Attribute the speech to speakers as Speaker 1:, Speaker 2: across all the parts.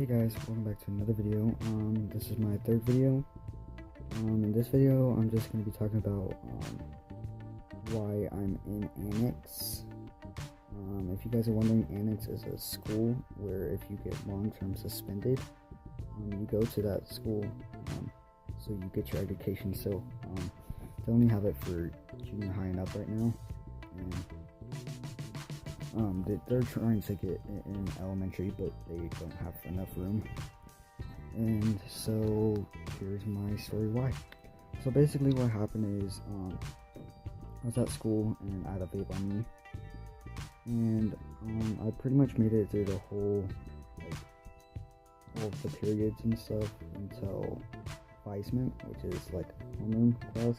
Speaker 1: Hey guys, welcome back to another video. This is my third video. In this video, I'm just going to be talking about why I'm in Annex. If you guys are wondering, Annex is a school where if you get long-term suspended, you go to that school, so you get your education. So they only have it for junior high and up right now, and they're trying to get in elementary, but they don't have enough room. And so here's my story why. So basically what happened is I was at school and I had a vape on me, and I pretty much made it through the whole, all of the periods and stuff until Weissman, which is like homeroom class.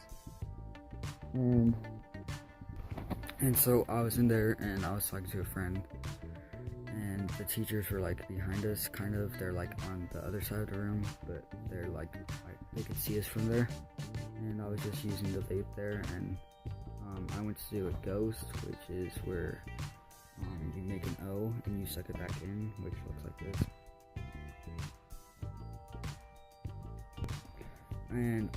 Speaker 1: And so I was in there and I was talking to a friend, and the teachers were like behind us, kind of. They're like on the other side of the room, but they're like they could see us from there. And I was just using the vape there, and I went to do a ghost, which is where you make an O and you suck it back in, which looks like this. And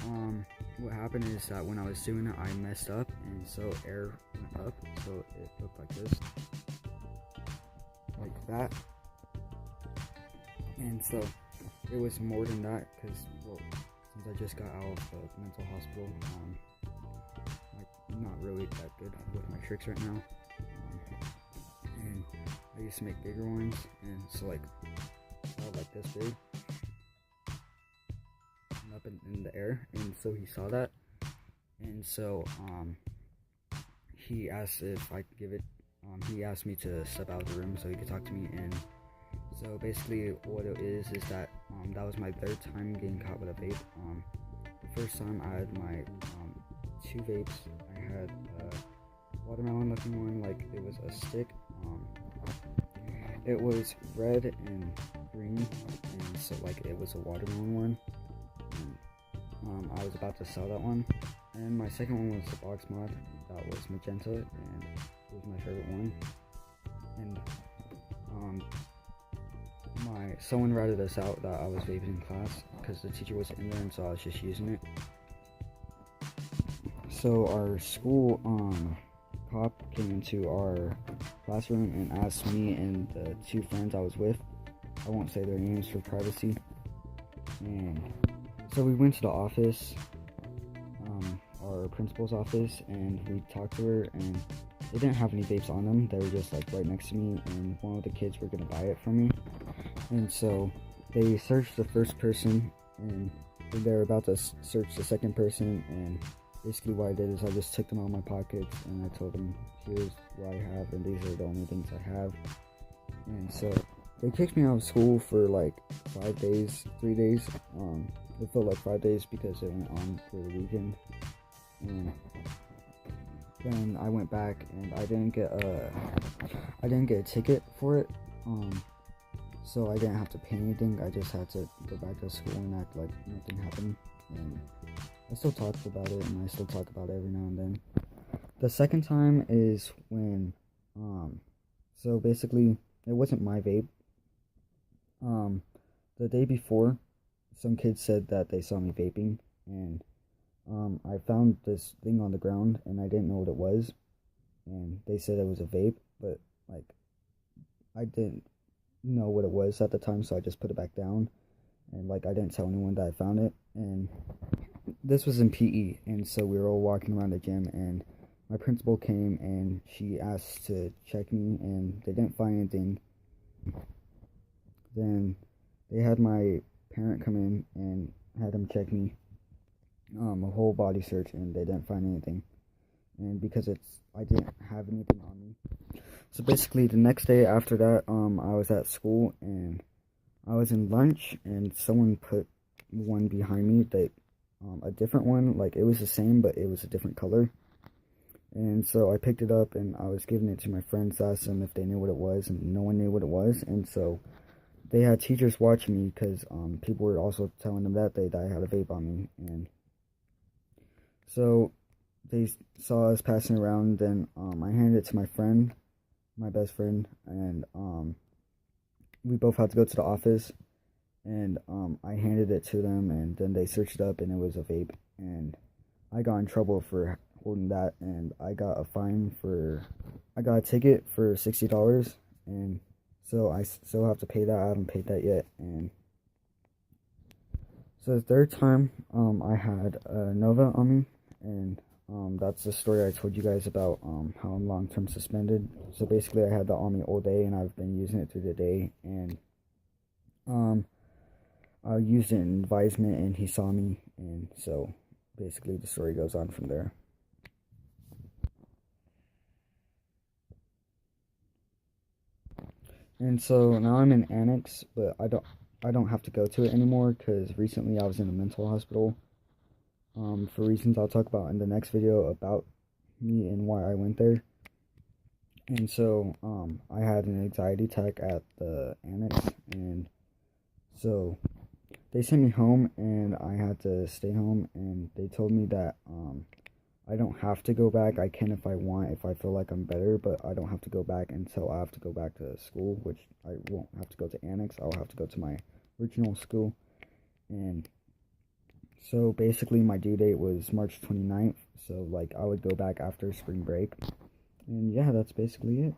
Speaker 1: what happened is that when I was doing it, I messed up, and so air went up, so it looked like this, like that. And so it was more than that, because since I just got out of the mental hospital, I'm not really that good with my tricks right now, and I used to make bigger ones, and so like this big up in the air. And so he saw that, and so he asked if I could give it. He asked me to step out of the room so he could talk to me. And so basically what it is that that was my third time getting caught with a vape. The first time I had my two vapes. I had a watermelon looking one, like it was a stick. It was red and green, and so like it was a watermelon one. I was about to sell that one. And my second one was the box mod that was magenta, and it was my favorite one. And someone ratted us out that I was vaping in class because the teacher wasn't in there, and so I was just using it. So our school cop came into our classroom and asked me and the two friends I was with, I won't say their names for privacy, and so we went to the office, our principal's office, and we talked to her, and they didn't have any vapes on them. They were just like right next to me, and one of the kids were gonna buy it from me. And so they searched the first person, and they're about to search the second person. And basically what I did is I just took them out of my pockets, and I told them, here's what I have, and these are the only things I have. And so they kicked me out of school for like 5 days, 3 days. It felt like 5 days because it went on for the weekend. And then I went back, and I didn't get a ticket for it. So I didn't have to pay anything. I just had to go back to school and act like nothing happened. And I still talked about it, and I still talk about it every now and then. The second time is when, so basically it wasn't my vape. The day before, some kids said that they saw me vaping, and I found this thing on the ground, and I didn't know what it was, and they said it was a vape, but like I didn't know what it was at the time, so I just put it back down, and like I didn't tell anyone that I found it. And this was in PE, and so we were all walking around the gym, and my principal came and she asked to check me, and they didn't find anything. Then they had my parent come in and had him check me, a whole body search, and they didn't find anything. And because I didn't have anything on me. So basically the next day after that, I was at school, and I was in lunch, and someone put one behind me, that a different one, like it was the same but it was a different color. And so I picked it up, and I was giving it to my friends, asked them if they knew what it was, and no one knew what it was. And so they had teachers watching me, because people were also telling them that I had a vape on me. And so they saw us passing around, and I handed it to my best friend, and we both had to go to the office. and I handed it to them, and then they searched it up, and it was a vape, and I got in trouble for holding that, and I got a ticket for $60, and so I still have to pay that. I haven't paid that yet. And so the third time, I had Nova on me, and that's the story I told you guys about how I'm long-term suspended. So basically, I had that on me all day, and I've been using it through the day, and I used it in advisement, and he saw me, and so basically the story goes on from there. And so now I'm in Annex, but I don't have to go to it anymore because recently I was in a mental hospital. For reasons I'll talk about in the next video about me and why I went there. And so I had an anxiety attack at the Annex, and so they sent me home, and I had to stay home, and they told me that I don't have to go back. I can if I want, if I feel like I'm better, but I don't have to go back until I have to go back to school, which I won't have to go to Annex. I'll have to go to my original school. And so basically my due date was March 29th, so like I would go back after spring break. And yeah, that's basically it.